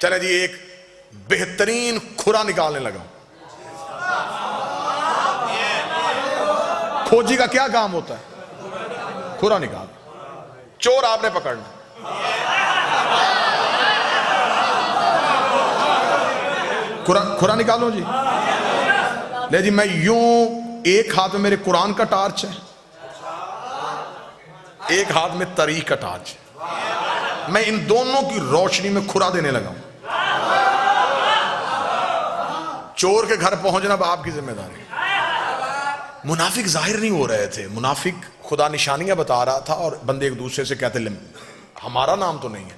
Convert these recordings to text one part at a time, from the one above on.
چلے جی ایک بہترین کھرا نکالنے لگا. کھوجی کا کیا کام ہوتا ہے؟ کھرا نکال. چور آپ نے پکڑنا, کھرا نکالو جی. لے جی میں یوں, ایک ہاتھ میں میرے قرآن کا ٹارچ ہے, ایک ہاتھ میں تاریخ کا ٹارچ ہے, میں ان دونوں کی روشنی میں کھرا دینے لگا ہوں. چور کے گھر پہنچنا اب آپ کی ذمہ داری. منافق ظاہر نہیں ہو رہے تھے, منافق خدا نشانیاں بتا رہا تھا اور بندے ایک دوسرے سے کہتے ہمارا نام تو نہیں ہے.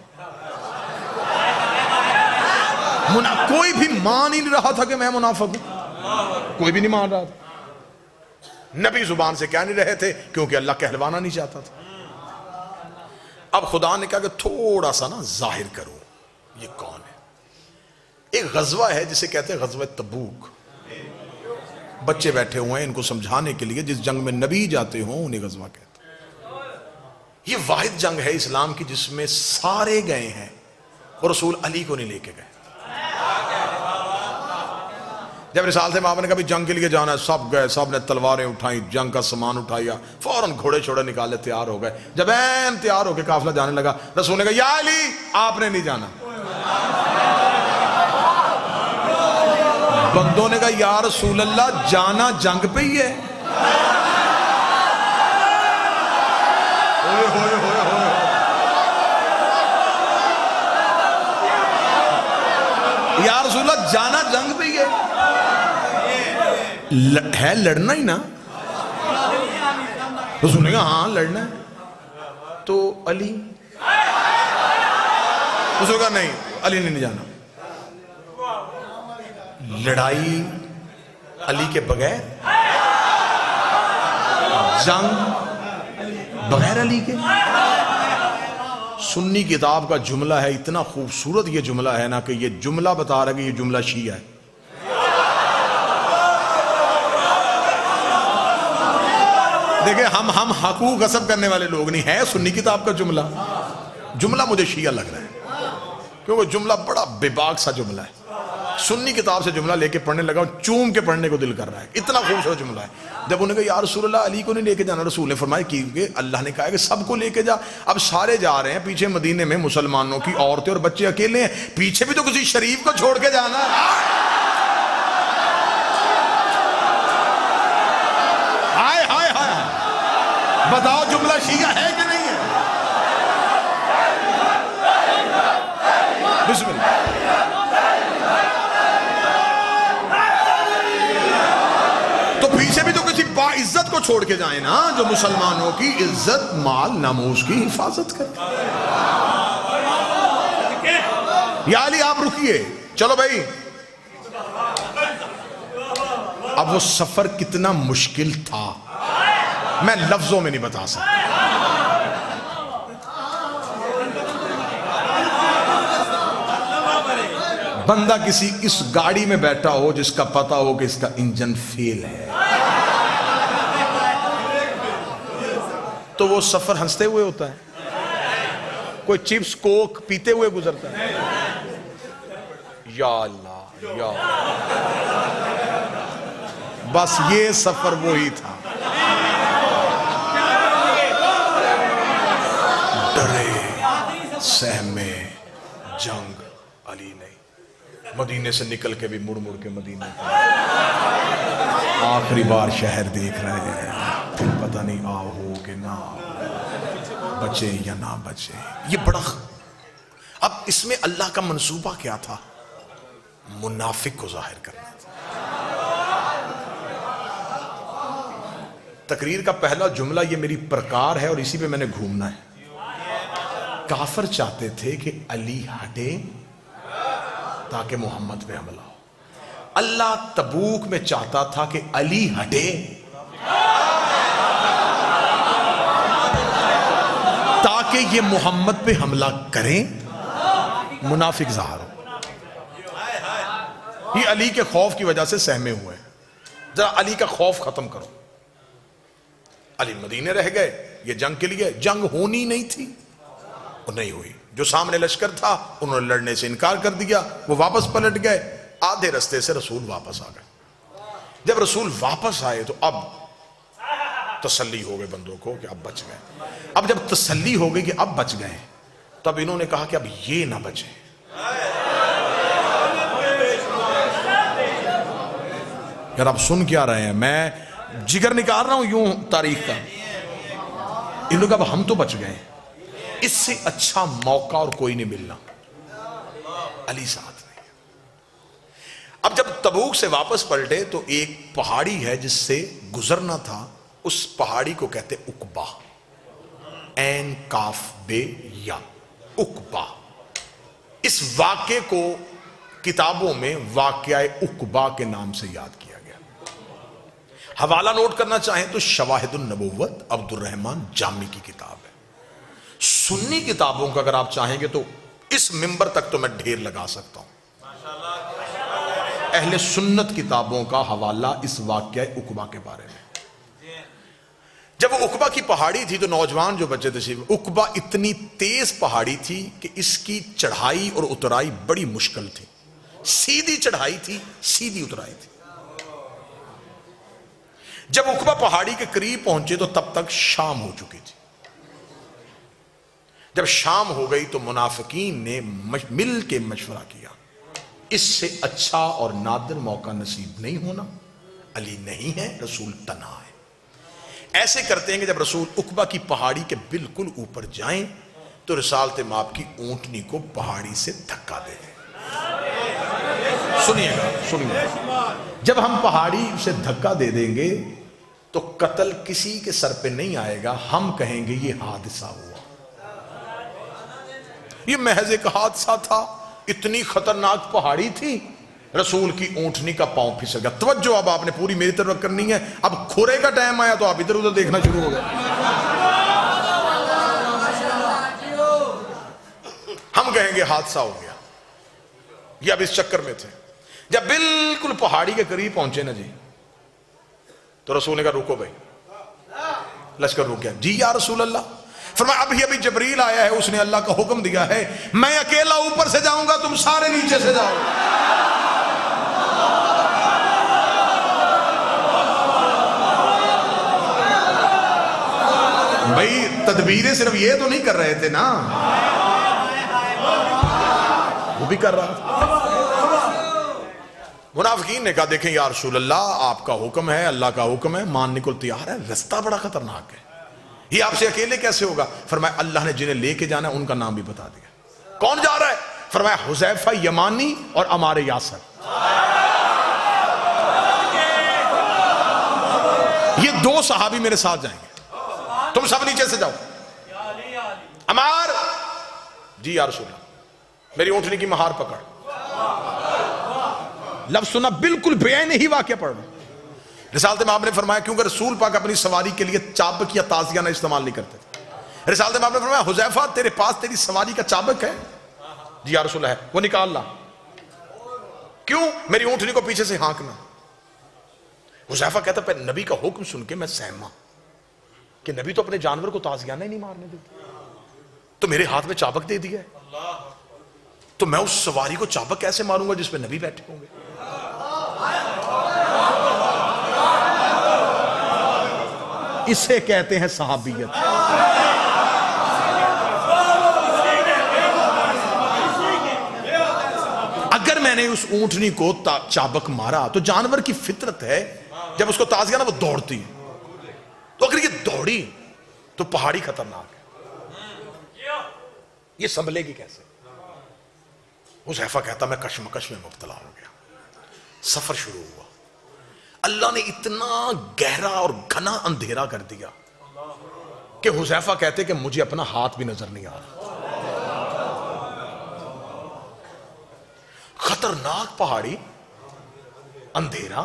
کوئی بھی مان ہی نہیں رہا تھا کہ میں منافق ہوں, کوئی بھی نہیں مان رہا تھا. نبی زبان سے کہہ نہیں رہے تھے کیونکہ اللہ کہلوانا نہیں چاہتا تھا. اب خدا نے کہا کہ تھوڑا سا نا ظاہر کرو یہ کون ہے. ایک غزوہ ہے جسے کہتے ہیں غزوہ تبوک. بچے بیٹھے ہوئے ہیں ان کو سمجھانے کے لیے, جس جنگ میں نبی جاتے ہوں انہیں غزوہ کہتے ہیں. یہ واحد جنگ ہے اسلام کی جس میں سارے گئے ہیں اور رسول علی کو نہیں لے کے گئے. جب رسالت مآب نے کہا جنگ کے لیے جانا ہے, سب گئے, سب نے تلواریں اٹھائیں, جنگ کا سامان اٹھایا, فوراً گھوڑے چھوڑے نکالے, تیار ہو گئے. جب تیار ہو کے قافلہ جانے لگا, رسول نے کہا یا علی آپ نے نہیں جانا. بندوں نے کہا یا رسول اللہ جانا جنگ پہ ہی ہے. یا رسول اللہ جانا جنگ پہ ہی ہے لڑنا ہی نا. رسول نے کہا ہاں لڑنا ہے. تو علی, رسول نے کہا نہیں علی نے نہیں جانا. لڑائی علی کے بغیر, جنگ بغیر علی کے. سنی کتاب کا جملہ ہے, اتنا خوبصورت یہ جملہ ہے نا کہ یہ جملہ بتا رہا ہے کہ یہ جملہ شیعہ ہے. دیکھیں ہم حقوق غصب کرنے والے لوگ نہیں ہیں. سنی کتاب کا جملہ مجھے شیعہ لگ رہا ہے کیونکہ جملہ بڑا بے باک سا جملہ ہے. سنی کتاب سے جملہ لے کے پڑھنے لگا, چوم کے پڑھنے کو دل کر رہا ہے, اتنا خوبصورت جملہ ہے. جب انہوں نے کہا یا رسول اللہ علی کو نہیں لے کے جانا, رسول نے فرمایا کیونکہ اللہ نے کہا ہے کہ سب کو لے کے جا. اب سارے جا رہے ہیں, پیچھے مدینے میں مسلمانوں کی عورتیں اور بچے اکیلے ہیں, پیچھے بھی تو کسی شریف کو چھوڑ کے جانا ہے. ہائے ہائے ہائے, بتاؤ جملہ شیعہ ہے کہ نہیں ہے؟ بسم اللہ. تو پیچھے بھی تو کسی باعزت کو چھوڑ کے جائیں نا, جو مسلمانوں کی عزت مال ناموس کی حفاظت کرے. یا علی آپ رکیے, چلو بھائی. اب وہ سفر کتنا مشکل تھا میں لفظوں میں نہیں بتا سکتا. بندہ کسی اس گاڑی میں بیٹھا ہو جس کا پتہ ہو کہ اس کا انجن فیل ہے, تو وہ سفر ہنستے ہوئے ہوتا ہے, کوئی چپس کوک پیتے ہوئے گزرتا ہے. یا اللہ یا اللہ, بس یہ سفر وہی تھا. ڈرے سہمے جنگ علی نہیں, مدینے سے نکل کے بھی مڑ مڑ کے مدینے آخری بار شہر دیکھ رہے ہیں, پھر پتہ نہیں آؤ ہو کہ نہ بچے یا نہ بچے. یہ بڑا اب اس میں اللہ کا منصوبہ کیا تھا؟ منافق کو ظاہر کرنا تھا. تقریر کا پہلا جملہ یہ میری پرکار ہے اور اسی پہ میں نے گھومنا ہے. کافر چاہتے تھے کہ علی ہٹے تاکہ محمد پہ حملہ ہو. اللہ تبوک میں چاہتا تھا کہ علی ہٹے تاکہ یہ محمد پہ حملہ کریں, منافق ظاہر ہو. یہ علی کے خوف کی وجہ سے سہمے ہوئے ہیں. ذرا علی کا خوف ختم کرو. علی مدینے رہ گئے, یہ جنگ کے لیے, جنگ ہونی نہیں تھی. وہ نہیں ہوئی. جو سامنے لشکر تھا انہوں نے لڑنے سے انکار کر دیا, وہ واپس پلٹ گئے. آدھے رستے سے رسول واپس آ گئے. جب رسول واپس آئے تو اب تسلی ہو گئے بندوں کو کہ اب بچ گئے. اب جب تسلی ہو گئی کہ اب بچ گئے, تب انہوں نے کہا کہ اب یہ نہ بچے. یار آپ سن کیا رہے ہیں, میں جگر نکال رہا ہوں یوں تاریخ کا. ان لوگ اب ہم تو بچ گئے, اس سے اچھا موقع اور کوئی نہیں ملنا. علی ساتھ نہیں. اب جب تبوک سے واپس پلٹے تو ایک پہاڑی ہے جس سے گزرنا تھا, اس پہاڑی کو کہتے عقبہ, عین کاف بے یا, عقبہ. اس واقعے کو کتابوں میں واقعہ عقبہ کے نام سے یاد کیا گیا. حوالہ نوٹ کرنا چاہیں تو شواہد النبوت عبد الرحمن جامی کی کتاب ہے. سنی کتابوں کا اگر آپ چاہیں گے تو اس منبر تک تو میں ڈھیر لگا سکتا ہوں. اہل سنت کتابوں کا حوالہ اس واقعہ عقبہ کے بارے میں. جب وہ عقبہ کی پہاڑی تھی تو نوجوان جو بچے تھے, عقبہ اتنی تیز پہاڑی تھی کہ اس کی چڑھائی اور اترائی بڑی مشکل تھی. سیدھی چڑھائی تھی, سیدھی اترائی تھی. جب عقبہ پہاڑی کے قریب پہنچے تو تب تک شام ہو چکی تھی. جب شام ہو گئی تو منافقین نے مل کے مشورہ کیا, اس سے اچھا اور نادر موقع نصیب نہیں ہونا. علی نہیں ہے, رسول تنہا ہے. ایسے کرتے ہیں کہ جب رسول عقبہ کی پہاڑی کے بالکل اوپر جائیں تو رسالت مآب کی اونٹنی کو پہاڑی سے دھکا دے دیں. سنیے گا, جب ہم پہاڑی سے دھکا دے دیں گے تو قتل کسی کے سر پہ نہیں آئے گا, ہم کہیں گے یہ حادثہ ہوا, یہ محض ایک حادثہ تھا. اتنی خطرناک پہاڑی تھی, رسول کی اونٹنی کا پاؤں پھسل گیا. توجہ اب آپ نے پوری میری طرف کرنی ہے. اب کھورے کا ٹائم آیا تو آپ ادھر ادھر دیکھنا شروع ہو گئے. ہم کہیں گے حادثہ ہو گیا, یہ اب اس چکر میں تھے. جب بالکل پہاڑی کے قریب پہنچے نا جی, تو رسول نے کہا رکو بھائی. لشکر رک گیا. جی یا رسول اللہ. فرمایا ابھی جبریل آیا ہے, اس نے اللہ کا حکم دیا ہے, میں اکیلا اوپر سے جاؤں گا, تم سارے نیچے سے جاؤ. بھائی تدبیریں صرف یہ تو نہیں کر رہے تھے نا, وہ بھی کر رہا تھا. منافقین نے کہا دیکھیں یا رسول اللہ, آپ کا حکم ہے, اللہ کا حکم ہے, ماننے کو تیار ہے, رستہ بڑا خطرناک ہے, یہ آپ سے اکیلے کیسے ہوگا؟ فرمایا اللہ نے جنہیں لے کے جانا ہے ان کا نام بھی بتا دیا. کون جا رہا ہے؟ فرمایا حذیفہ یمانی اور عمار یاسر. یہ دو صحابی میرے ساتھ جائیں گے, تم سب نیچے سے جاؤ. عمار, جی یا رسول اللہ. میری اونٹنی کی مہار پکڑ. لفظ سنا, بالکل بیان ہی واقعہ پڑھ رہا. رسالت مآب نے فرمایا کیونکہ رسول پاک اپنی سواری کے لیے چابک یا تازیہ نہ استعمال نہیں کرتے تھے. رسالت مآب نے فرمایا حذیفہ تیرے پاس تیری سواری کا چابک ہے؟ جی یا رسول اللہ ہے. وہ نکال لا. کیوں؟ میری اونٹنی کو پیچھے سے ہانکنا. حذیفہ کہتا پہ نبی کا حکم سن کے میں سہما کہ نبی تو اپنے جانور کو تازیانہ نہیں مارنے دیتے, تو میرے ہاتھ میں چابک دے دیا ہے, تو میں اس سواری کو چابک کیسے ماروں گا جس پہ نبی بیٹھے ہوں گے؟ اسے کہتے ہیں صحابیت. اگر میں نے اس اونٹنی کو چابک مارا تو جانور کی فطرت ہے جب اس کو تازیہ نا وہ دوڑتی, تو اگر یہ دوڑی تو پہاڑی خطرناک ہے, یہ سنبھلے گی کیسے؟ حذیفہ کہتا میں کشمکش میں مبتلا ہو گیا. سفر شروع ہوا. اللہ نے اتنا گہرا اور گھنا اندھیرا کر دیا کہ حذیفہ کہتے کہ مجھے اپنا ہاتھ بھی نظر نہیں آ رہا. خطرناک پہاڑی, اندھیرا.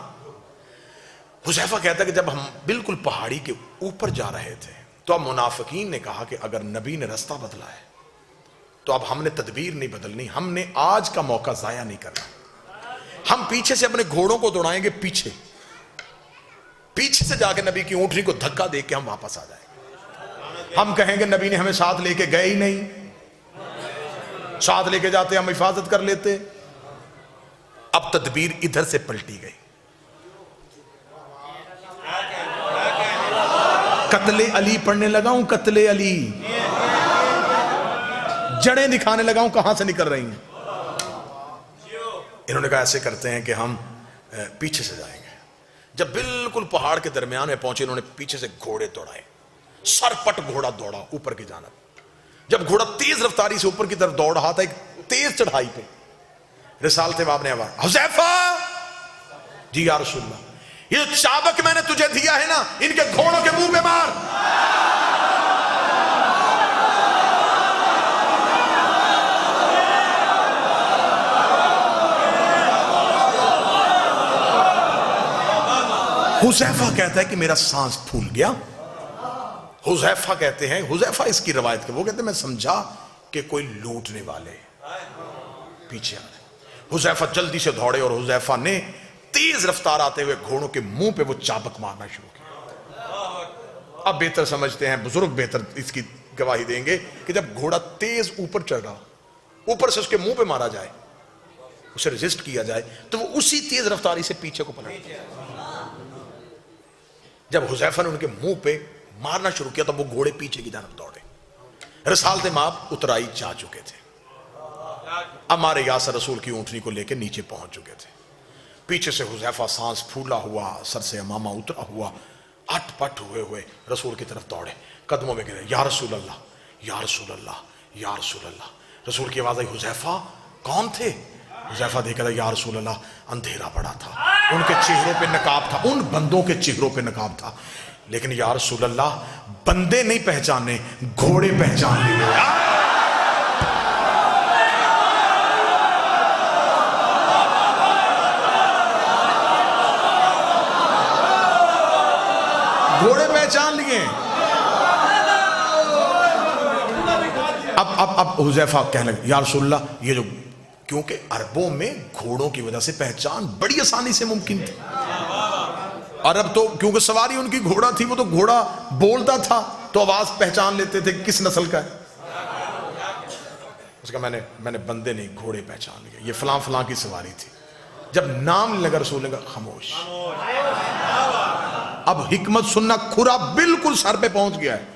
حذیفہ کہتا کہ جب ہم بالکل پہاڑی کے اوپر جا رہے تھے تو اب منافقین نے کہا کہ اگر نبی نے رستہ بدلا ہے تو اب ہم نے تدبیر نہیں بدلنی, ہم نے آج کا موقع ضائع نہیں کرنا. ہم پیچھے سے اپنے گھوڑوں کو دوڑائیں گے, پیچھے سے جا کے نبی کی اونٹنی کو دھکا دے کے ہم واپس آ جائیں گے. ہم کہیں گے نبی نے ہمیں ساتھ لے کے گئے ہی نہیں, ساتھ لے کے جاتے ہم حفاظت کر لیتے. اب تدبیر ادھر سے پلٹی گئی. قتل علی پڑھنے لگا ہوں, قتل علی, جڑیں دکھانے لگا ہوں کہاں سے نکل رہی ہیں. انہوں نے کہا ایسے کرتے ہیں کہ ہم پیچھے سے جائیں گے. جب بالکل پہاڑ کے درمیان میں پہنچے انہوں نے پیچھے سے گھوڑے دوڑائے, سر پٹ گھوڑا دوڑا اوپر کی جانب. جب گھوڑا تیز رفتاری سے اوپر کی طرف دوڑ رہا تھا ایک تیز چڑھائی پہ, رسالت باب نے آواز, حذیفہ, جی یا رسول اللہ, یہ جو چابک میں نے تجھے دیا ہے نا ان کے گھوڑوں کے منہ پہ مار. حذیفہ کہتا ہے کہ میرا سانس پھول گیا. حذیفہ کہتے ہیں, حذیفہ اس کی روایت کے, وہ کہتے ہیں میں سمجھا کہ کوئی لوٹنے والے پیچھے آ رہے. حذیفہ جلدی سے دوڑے اور حذیفہ نے تیز رفتار آتے ہوئے گھوڑوں کے منہ پہ وہ چابک مارنا شروع کیا. اب بہتر سمجھتے ہیں, بزرگ بہتر اس کی گواہی دیں گے کہ جب گھوڑا تیز اوپر چڑھ رہا, اوپر سے اس کے منہ پہ مارا جائے, اسے ریزسٹ کیا جائے, تو وہ اسی تیز رفتاری سے پیچھے کو پلٹتا ہے. جب حذیفہ نے ان کے منہ پہ مارنا شروع کیا تو وہ گھوڑے پیچھے کی جانب دوڑے. رسالت ماب اترائی جا چکے تھے. ہمارے یاسر رسول کی اونٹنی کو لے کے نیچے پہنچ چکے تھے. پیچھے سے حذیفہ سانس پھولا ہوا, سر سے امامہ اترا ہوا, اٹ پٹ ہوئے رسول کی طرف دوڑے, قدموں میں گرے, یا رسول اللہ, یا رسول اللہ, یا رسول اللہ. رسول کی آواز آئی, حذیفہ کون تھے؟ حذیفہ دیکھا تھا, یا رسول اللہ اندھیرا پڑا تھا, ان کے چہروں پہ نقاب تھا, ان بندوں کے چہروں پہ نقاب تھا, لیکن یا رسول اللہ بندے نہیں پہچانے, گھوڑے پہچان لیے. گھوڑے پہچان لیے. اب حذیفہ کہنے لگے, یا رسول اللہ یہ جو, کیونکہ عربوں میں گھوڑوں کی وجہ سے پہچان بڑی آسانی سے ممکن تھی. عرب تو کیونکہ سواری ان کی گھوڑا تھی, وہ تو گھوڑا بولتا تھا تو آواز پہچان لیتے تھے کس نسل کا ہے. اس کا میں نے بندے نہیں گھوڑے پہچان لیے, یہ فلاں فلاں کی سواری تھی. جب نام لگا رسول نے کہا خاموش. اب حکمت سننا, کھرا بالکل سر پہ پہنچ گیا ہے.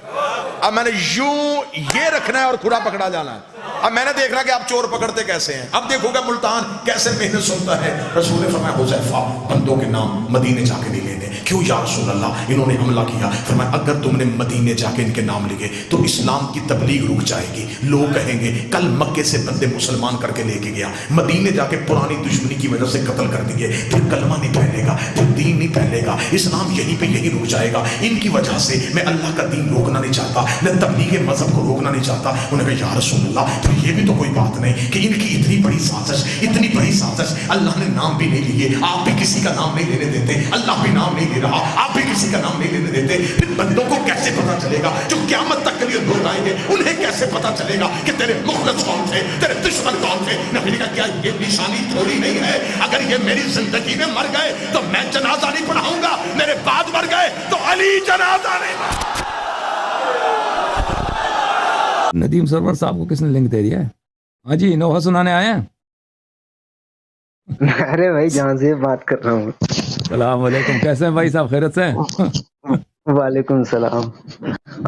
اب میں نے یوں یہ رکھنا ہے اور کھرا پکڑا جانا ہے. اب میں نے دیکھنا کہ آپ چور پکڑتے کیسے ہیں. اب دیکھو گا ملتان کیسے محنت سنتا ہے. رسول نے فرمایا حذیفہ بندوں کے نام مدینے جا کے نہیں لینے. کیوں یا رسول اللہ؟ انہوں نے حملہ کیا. فرمایا اگر تم نے مدینے جا کے ان کے نام لکھے تو اسلام کی تبلیغ رک جائے گی. لوگ کہیں گے کل مکے سے بندے مسلمان کر کے لے کے گیا, مدینے جا کے پرانی دشمنی کی وجہ سے قتل کر دیے, پھر کلمہ نہیں پھیلے گا, پھر دین نہیں پھیلے گا, اسلام یہیں پہ یہیں رک جائے گا. ان کی وجہ سے میں اللہ کا دین روکنا نہیں چاہتا, میں تبلیغ مذہب کو روکنا نہیں چاہتا. انہوں نے کہا یا رسول اللہ تو یہ بھی تو کوئی بات نہیں کہ ان کی اتنی بڑی سازش, اتنی بڑی سازش, اللہ نے نام بھی نہیں لیے, آپ بھی کسی کا نام نہیں لینے دیتے, اللہ بھی نام نہیں لے رہا, آپ بھی کسی کا نام نہیں لینے دیتے. پھر بندوں کو کیسے پتا چلے گا جو قیامت تک کے لیے لوگ آئیں گے, انہیں کیسے پتا چلے گا کہ تیرے مخلص کون تھے, تیرے دشمن کون تھے؟ نبی نے کہا کیا یہ نشانی تھوڑی نہیں ہے, اگر یہ میری زندگی میں مر گئے تو میں جنازہ نہیں پڑھاؤں گا, میرے بعد مر گئے تو علی جنازہ نہیں. ندیم سرور صاحب کو کس نے لنک دے دیا ہے؟ ہاں جی, نوحہ سنانے آئے ہیں. ارے بھائی جہاں سے بات کر رہا ہوں. السلام علیکم, کیسے ہیں بھائی صاحب, خیرت سے ہیں؟ وعلیکم السلام,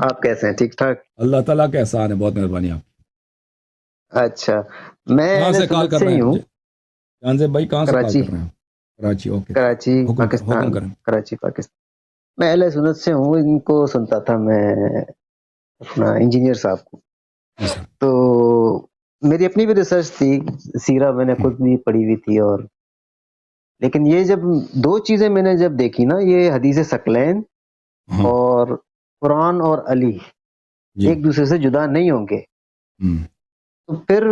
آپ کیسے ہیں؟ ٹھیک ٹھاک, اللہ تعالیٰ کا احسان ہے, بہت مہربانی آپ. اچھا, میں کہاں سے کال کر رہے ہیں؟ جان سے بھائی کہاں سے کال کراچی. کر رہے ہیں؟ کراچی, اوکے. کراچی حکم پاکستان. کریں. کراچی پاکستان. میں اہل سنت سے ہوں, ان کو سنتا تھا میں اپنا انجینئر صاحب کو. جی سر. تو میری اپنی بھی ریسرچ تھی, سیرہ میں نے خود بھی پڑھی ہوئی تھی, اور لیکن یہ جب دو چیزیں میں نے جب دیکھی نا, یہ حدیث ثقلین اور قرآن اور علی ایک دوسرے سے جدا نہیں ہوں گے, تو پھر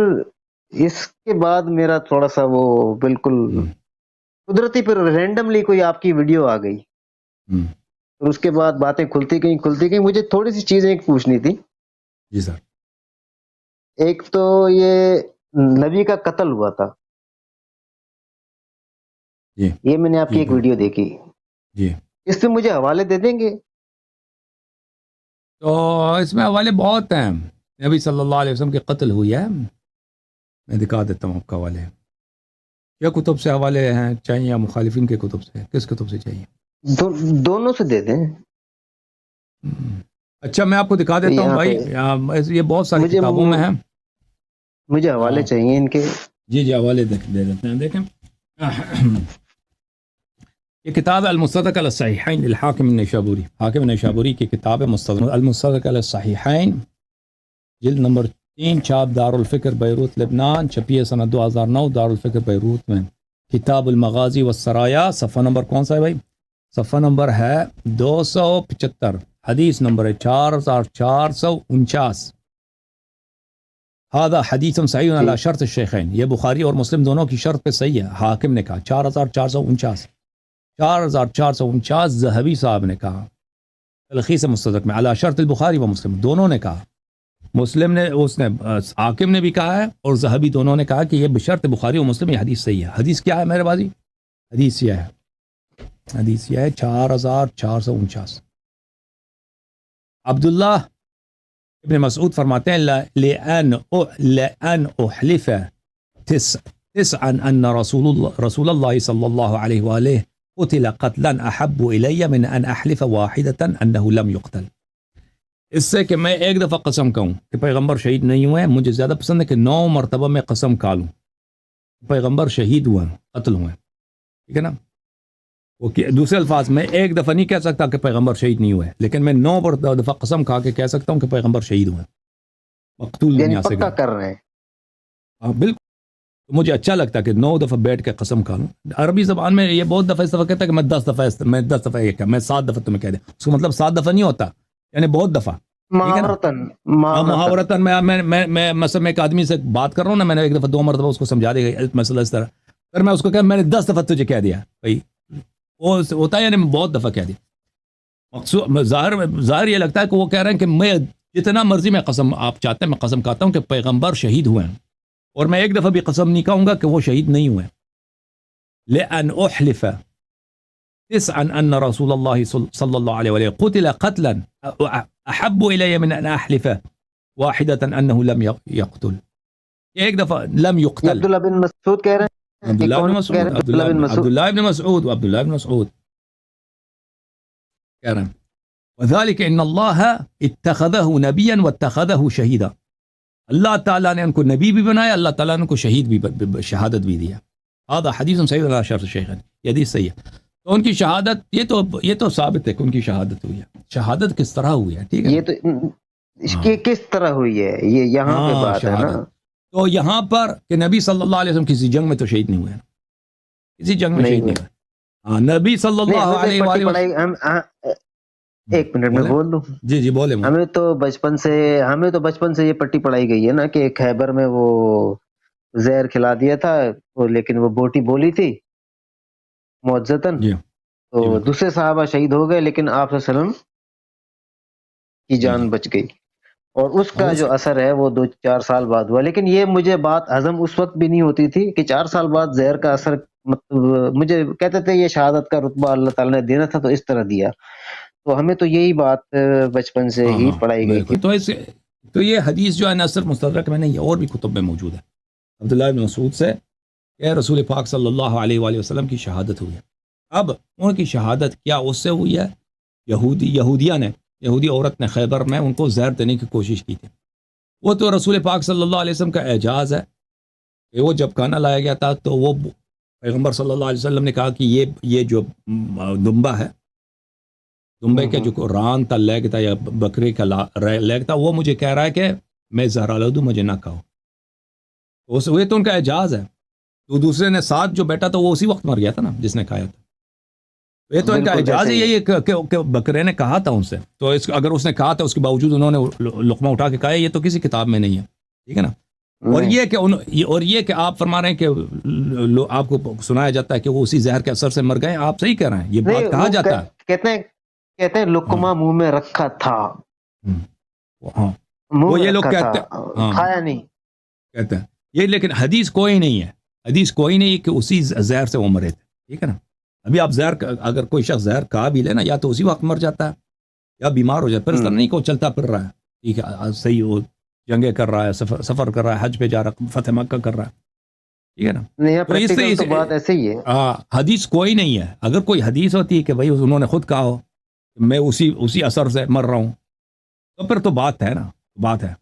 اس کے بعد میرا تھوڑا سا وہ بالکل قدرتی, پھر رینڈملی کوئی آپ کی ویڈیو آ گئی, اور اس کے بعد باتیں کھلتی گئیں. مجھے تھوڑی سی چیزیں ایک پوچھنی تھی. جی سر. ایک تو یہ نبی کا قتل ہوا تھا, یہ میں نے آپ کی ایک ویڈیو دیکھی, اس پہ مجھے حوالے دے دیں گے؟ تو اس میں حوالے بہت ہیں. نبی صلی اللہ علیہ وسلم کے قتل ہوئی ہے, میں دکھا دیتا ہوں آپ کا حوالے. کیا کتب سے حوالے ہیں چاہیے یا مخالفین کے کتب سے؟ کس کتب سے چاہیے؟ دونوں سے دے دیں. اچھا میں آپ کو دکھا دیتا ہوں بھائی، یہ بہت ساری کتابوں میں ہے. مجھے حوالے چاہیے ان کے. جی حوالے دے دیتے ہیں. دیکھیں یہ کتاب المستدرک علی الصحیحین للحاکم النیسابوری، حاکم نیسابوری کی کتاب ہے المستدرک علی الصحیحین، جلد نمبر 3، چھاپ دارالفکر بیروت لبنان، چھپی ہے سنہ 2009 دارالفکر بیروت میں. کتاب المغازی والسرایا، صفحہ نمبر کون سا ہے بھائی؟ صفحہ نمبر ہے 275، حدیث نمبر ہے 4449. هذا حدیث صحیح علی شرط الشیخین، یہ بخاری اور مسلم دونوں کی شرط پہ صحیح ہے. حاکم نے کہا 4449 ذہبی صاحب نے کہا تلخیص مستدرک میں علی شرط البخاری و مسلم، دونوں نے کہا. مسلم نے حاکم نے بھی کہا ہے اور ذہبی دونوں نے کہا کہ یہ بشرط بخاری و مسلم یہ حدیث صحیح ہے. حدیث کیا ہے میرے بازی؟ حدیث یہ ہے 4449. عبداللہ ابن مسعود فرماتے ہیں لأن احلف تسعا ان رسول اللہ صلی اللہ علیہ وآلہ قتل قتلا احب الی من ان احلف واحدتا انه لم يقتل. اس سے کہ میں ایک دفعہ قسم کہوں کہ پیغمبر شہید نہیں ہوئے، مجھے زیادہ پسند ہے کہ 9 مرتبہ میں قسم کھا لوں پیغمبر شہید ہوئے، قتل ہوئے. ٹھیک ہے نا؟ وہ دوسرے الفاظ میں ایک دفعہ نہیں کہہ سکتا کہ پیغمبر شہید نہیں ہوئے، لیکن میں 9 دفعہ قسم کھا کے کہہ سکتا ہوں کہ پیغمبر شہید ہوئے، مقتول دنیا سے پکا کر رہے ہیں. ہاں بالکل. مجھے اچھا لگتا ہے کہ 9 دفعہ بیٹھ کے قسم کھا لوں. عربی زبان میں یہ بہت دفعہ اس دفعہ کہتا ہے کہ میں 10 دفعہ یہ کہا، میں 7 دفعہ تمہیں کہہ دیں، اس کا مطلب 7 دفعہ نہیں ہوتا، یعنی بہت دفعہ. محاورتاً میں مثلا میں ایک آدمی سے بات کر رہا ہوں نا، میں نے ایک دفعہ 2 مرتبہ اس کو سمجھا دیا مسئلہ اس طرح، پھر میں اس کو کہا میں نے 10 دفعہ تجھے کہہ دیا بھائی، وہ ہوتا ہے یعنی میں بہت دفعہ کہہ دیا. ظاہر یہ لگتا ہے کہ وہ کہہ رہے ہیں کہ میں جتنا مرضی میں قسم آپ چاہتے ہیں میں قسم کھاتا ہوں کہ پیغمبر شہید ہوئے ہیں، اور میں ایک دفعہ بھی قسم نہیں کہوں گا کہ وہ شہید نہیں ہوئے. لأن احلف تسعا ان رسول اللہ صلی اللہ علیہ وآلہ قتل قتلا احب الی من ان احلف واحدة انه لم يقتل. ایک دفعہ لم يقتل. عبداللہ بن مسعود کہہ رہے ہیں. عبداللہ بن مسعود کہہ رہے ہیں وذلك ان اللہ اتخذه نبیا واتخذه شہیدا، اللہ تعالیٰ نے ان کو نبی بھی بنایا، اللہ تعالیٰ نے ان کو شہید بھی شہادت بھی دیا. هذا حدیث صحیح علی شرط الشیخین، یہ حدیث صحیح ہے. تو ان کی شہادت یہ تو ثابت ہے کہ ان کی شہادت ہوئی ہے. شہادت کس طرح ہوئی ہے؟ ٹھیک ہے، یہ تو کس طرح ہوئی ہے، یہ یہاں پہ بات ہے نا. تو یہاں پر کہ نبی صلی اللہ علیہ وسلم کسی جنگ میں تو شہید نہیں ہوئے، کسی جنگ میں شہید نہیں ہوئے. ہاں نبی صلی اللہ علیہ وسلم. ایک منٹ میں بول دوں. جی بولے. ہمیں تو بچپن سے یہ پٹی پڑھائی گئی ہے نا کہ خیبر میں وہ زہر کھلا دیا تھا، لیکن وہ بوٹی بولی تھی معجزتاً، تو دوسرے صحابہ شہید ہو گئے لیکن آپ صلی اللہ علیہ وسلم کی جان بچ گئی، اور اس کا جو اثر ہے وہ 2-4 سال بعد ہوا. لیکن یہ مجھے بات ہضم اس وقت بھی نہیں ہوتی تھی کہ 4 سال بعد زہر کا اثر، مطلب مجھے کہتے تھے یہ شہادت کا رتبہ اللہ تعالیٰ نے دینا تھا تو اس طرح دیا. تو ہمیں تو یہی بات بچپن سے ہی پڑھائی گئی تھی. تو یہ حدیث جو ہے نہ صرف مستدرک میں نہیں، یہ اور بھی کتب میں موجود ہے. عبداللہ بن مسعود سے کہ رسول پاک صلی اللہ علیہ وآلہ وسلم کی شہادت ہوئی ہے. اب ان کی شہادت کیا اس سے ہوئی ہے؟ یہودی عورت نے خیبر میں ان کو زہر دینے کی کوشش کی تھی. وہ تو رسول پاک صلی اللہ علیہ وسلم کا اعجاز ہے کہ وہ جب کھانا لایا گیا تھا تو وہ پیغمبر صلی اللہ علیہ وسلم نے کہا کہ یہ جو دمبا ہے، دمبے کا جو ران تھا، لیگ تھا یا بکرے کا لیگ تھا، وہ مجھے کہہ رہا ہے کہ میں زہر آلود ہوں، مجھے نہ کھاؤ. وہ تو ان کا اعجاز ہے. تو دوسرے نے ساتھ جو بیٹھا تھا وہ اسی وقت مر گیا تھا نا جس نے کھایا تھا. یہ تو ان کا اعجاز ہی ہے کہ بکرے نے کہا تھا ان سے، تو اگر اس نے کہا تھا اس کے باوجود انہوں نے لقمہ اٹھا کے کہا، یہ تو کسی کتاب میں نہیں ہے. ٹھیک ہے نا؟ اور یہ کہ آپ فرما رہے ہیں کہ آپ کو سنایا جاتا ہے کہ وہ اسی زہر کے اثر سے مر گئے. آپ صحیح کہہ رہے ہیں، یہ بات کہا جاتا ہے. کہتے ہیں لقمہ منہ میں رکھا تھا، وہ یہ لوگ کہتے ہیں، کھایا نہیں کہتے ہیں یہ. لیکن حدیث کوئی نہیں ہے، حدیث کوئی نہیں کہ اسی زہر سے وہ مرے تھے. ٹھیک ہے نا؟ ابھی آپ زہر اگر کوئی شخص زہر کھا بھی لینا، یا تو اسی وقت مر جاتا ہے یا بیمار ہو جاتا ہے، پھر اس طرح نہیں کو چلتا پھر رہا ہے. ٹھیک ہے، صحیح ہو جنگیں کر رہا ہے، سفر کر رہا ہے، حج پہ جا رہا ہے، فتح مکہ کر رہا ہے، ٹھیک ہے نا. نہیں تو اس پریکٹیکل تو بات ایسے ہی ہے. حدیث کوئی نہیں ہے. اگر کوئی حدیث ہوتی ہے کہ بھائی انہوں نے خود کہا ہو میں اسی اثر سے مر رہا ہوں، تو پھر تو بات ہے نا، بات ہے.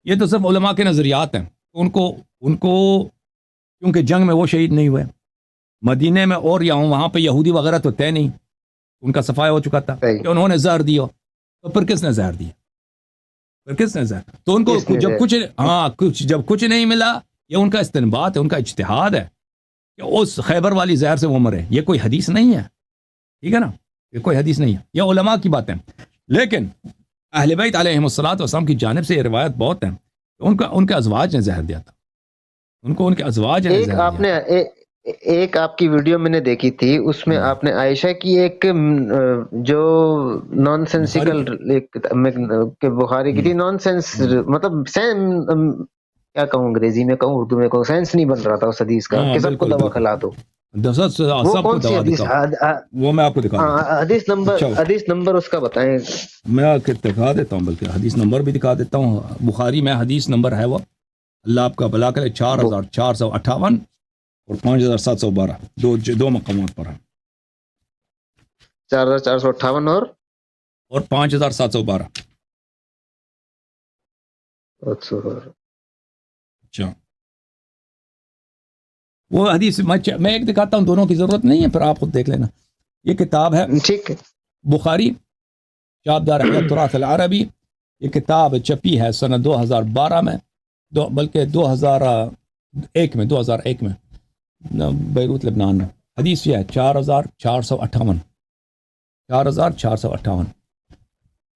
یہ تو صرف علماء کے نظریات ہیں. ان کو کیونکہ جنگ میں وہ شہید نہیں ہوئے، مدینے میں اور یا وہاں پہ یہودی وغیرہ تو طے نہیں، ان کا صفایا ہو چکا تھا کہ انہوں نے زہر دیا، تو پھر کس نے زہر دیا؟ پھر کس نے زہر؟ تو ان کو جب کچھ نہیں ملا، یہ ان کا استنباط ہے، ان کا اجتہاد ہے کہ اس خیبر والی زہر سے وہ مرے. یہ کوئی حدیث نہیں ہے، ٹھیک ہے نا، یہ کوئی حدیث نہیں ہے، یہ علماء کی باتیں. لیکن اہل بیت علیہم الصلوۃ والسلام کی جانب سے یہ روایت بہت ہیں، ان کے ازواج نے زہر دیا تھا، ان کو ان کے ازواج نے زہر دیا تھا. ایک آپ کی ویڈیو میں نے دیکھی تھی، اس میں آپ نے عائشہ کی ایک جو نان سینسیکل بخاری کی تھی، نان سینس مطلب کیا کہوں، انگریزی میں کہوں، اردو میں کہوں، سینس نہیں بن رہا تھا اس حدیث کا کہ سب کو دوا کھلا دو. وہ کون سی حدیث؟ وہ میں آپ کو دکھا حدیث نمبر اس کا بتائیں. میں آپ کو دکھا دیتا ہوں، بلکہ حدیث نمبر بھی دکھا دیتا ہوں. بخاری میں حدیث نمبر ہے وہ، اللہ آپ کا بھلا کرے، 4458 اور 5712، دو مقامات پر ہے. 4458 اور 5712. اچھا، وہ حدیث میں ایک دکھاتا ہوں، دونوں کی ضرورت نہیں ہے، پھر آپ خود دیکھ لینا. یہ کتاب ہے، ٹھیک ہے، بخاری شعب دار احیاء التراث العربی. یہ کتاب چھپی ہے سنہ 2012 میں، بلکہ 2001 میں بیروت لبنان میں. حدیث یہ ہے 4458.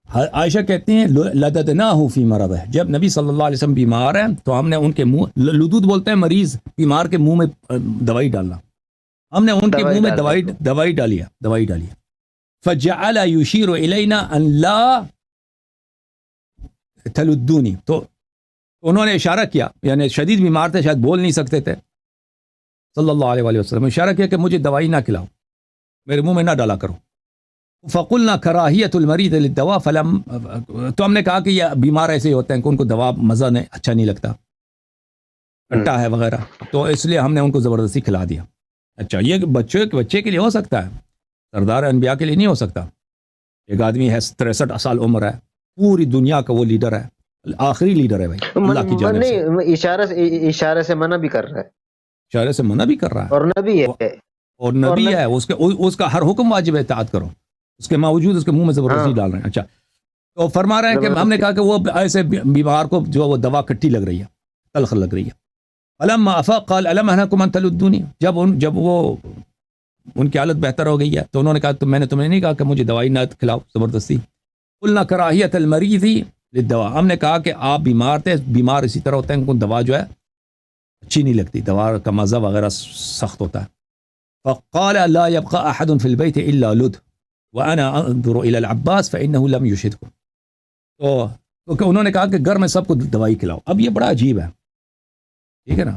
عائشہ کہتی ہیں لددناہ فی مرضہ، جب نبی صلی اللہ علیہ وسلم بیمار ہیں تو ہم نے ان کے منہ، لدود بولتے ہیں مریض بیمار کے منہ میں دوائی ڈالنا، ہم نے ان کے منہ میں دوائی ڈالی. فجعل یشیر الینا ان لا تلدونی، تو انہوں نے اشارہ کیا، یعنی شدید بیمار تھے، شاید بول نہیں سکتے تھے، صلی اللہ علیہ وسلم اشارہ کیا کہ مجھے دوائی نہ کھلاؤ، میرے منہ میں نہ ڈالا کرو. فقلنا کراہیت المریض للدواء فلم، تو ہم نے کہا کہ یہ بیمار ایسے ہی ہوتے ہیں کہ ان کو دوا مزہ نہیں، اچھا نہیں لگتا، کھٹا ہے وغیرہ، تو اس لیے ہم نے ان کو زبردستی کھلا دیا. اچھا، یہ بچے کے لیے ہو سکتا ہے، سردار انبیاء کے لیے نہیں ہو سکتا. ایک آدمی ہے 63 سال عمر ہے، پوری دنیا کا وہ لیڈر ہے، آخری لیڈر ہے بھائی اللہ کی جانب سے. اشارے سے منع بھی کر رہا ہے، اشارے سے منع بھی کر رہا ہے، اور نبی ہے، اس کا ہر حکم واجب ہے، اطاعت کرو، اس کے باوجود اس کے منہ میں زبردستی ڈال رہے ہیں. اچھا، تو فرما رہے ہیں کہ ہم نے کہا کہ وہ ایسے بیمار کو جو وہ دوا کھٹی لگ رہی ہے، تلخ لگ رہی ہے. فلما افاق قال الم انهكم ان تلدوني، جب وہ ان کی حالت بہتر ہو گئی ہے تو انہوں نے کہا تو میں نے تمہیں نہیں کہا کہ مجھے دوائی نہ کھلاؤ زبردستی. قلنا کراہیت المریض للدواء، ہم نے کہا کہ آپ بیمار تھے، بیمار اسی طرح ہوتے ہیں ان کو دوا جو ہے اچھی نہیں لگتی، دوا کا مزہ وغیرہ سخت ہوتا ہے. فقال لا يبقى احد في البيت الا لد وانا انظر الى العباس فانه لم يشهدكم. تو انہوں نے کہا کہ گھر میں سب کو دوائی کھلاؤ. اب یہ بڑا عجیب ہے، ٹھیک ہے نا،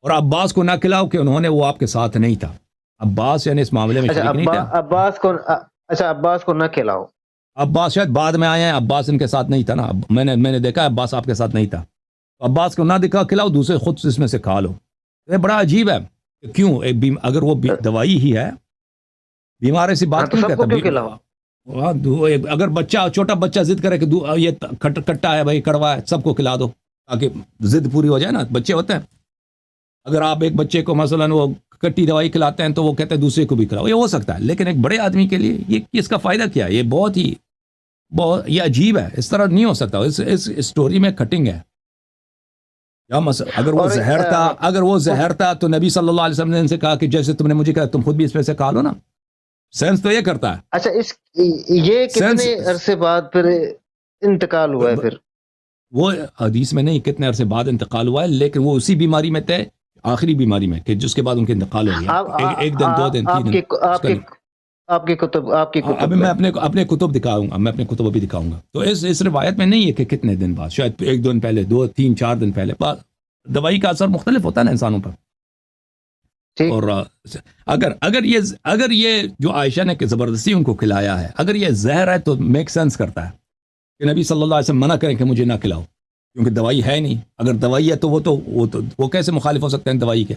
اور عباس کو نہ کھلاؤ کہ انہوں نے وہ آپ کے ساتھ نہیں تھا. عباس یعنی اس معاملے میں شریک نہیں تھا. عباس کو نہ کھلاؤ، عباس شاید بعد میں آئے ہیں، عباس ان کے ساتھ نہیں تھا نا، میں نے دیکھا عباس آپ کے ساتھ نہیں تھا. عباس کو نہ دکھا کھلاؤ، دوسرے خود اس میں سے کھا لو. یہ بڑا عجیب ہے، کیوں؟ اگر وہ دوائی ہی ہے، بیمار ایسی بات کیوں کہتا؟ اگر بچہ، چھوٹا بچہ ضد کرے کہ یہ کٹا ہے بھائی، کڑوا ہے، سب کو کھلا دو تاکہ ضد پوری ہو جائے نا. بچے ہوتے ہیں، اگر آپ ایک بچے کو مثلا وہ کٹی دوائی کھلاتے ہیں تو وہ کہتے ہیں دوسرے کو بھی کھلاؤ، یہ ہو سکتا ہے. لیکن ایک بڑے آدمی کے لیے یہ اس کا فائدہ کیا ہے؟ یہ بہت یہ عجیب ہے، اس طرح نہیں ہو سکتا. اس اسٹوری میں کٹنگ ہے. اگر وہ زہر تھا تو نبی صلی اللہ علیہ وسلم نے ان سے کہا کہ جیسے تم نے مجھے کہا تم خود بھی اس میں سے کھا لو نا. سینس تو یہ کرتا ہے. اچھا، یہ کتنے عرصے بعد پھر انتقال ہوا ہے؟ پھر وہ حدیث میں نہیں کتنے عرصے بعد انتقال ہوا ہے، لیکن وہ اسی بیماری میں تھے، آخری بیماری میں، کہ جس کے بعد ان کے انتقال ہو گیا. ایک دن، 2 دن، 3 دن. آپ کی کتب ابھی میں اپنے کتب دکھاؤں گا، میں اپنے کتب ابھی دکھاؤں گا. تو اس روایت میں نہیں ہے کہ کتنے دن بعد، شاید 1 دن پہلے، 2 3 4 دن پہلے. دوائی کا اثر مختلف ہوتا ہے نا انسانوں پر. اور اگر یہ جو عائشہ نے کہ زبردستی ان کو کھلایا ہے، اگر یہ زہر ہے تو میک سینس کرتا ہے کہ نبی صلی اللہ علیہ وسلم منع کریں کہ مجھے نہ کھلاؤ. کیونکہ دوائی ہے نہیں. اگر دوائی ہے تو وہ کیسے مخالف ہو سکتے ہیں دوائی کے؟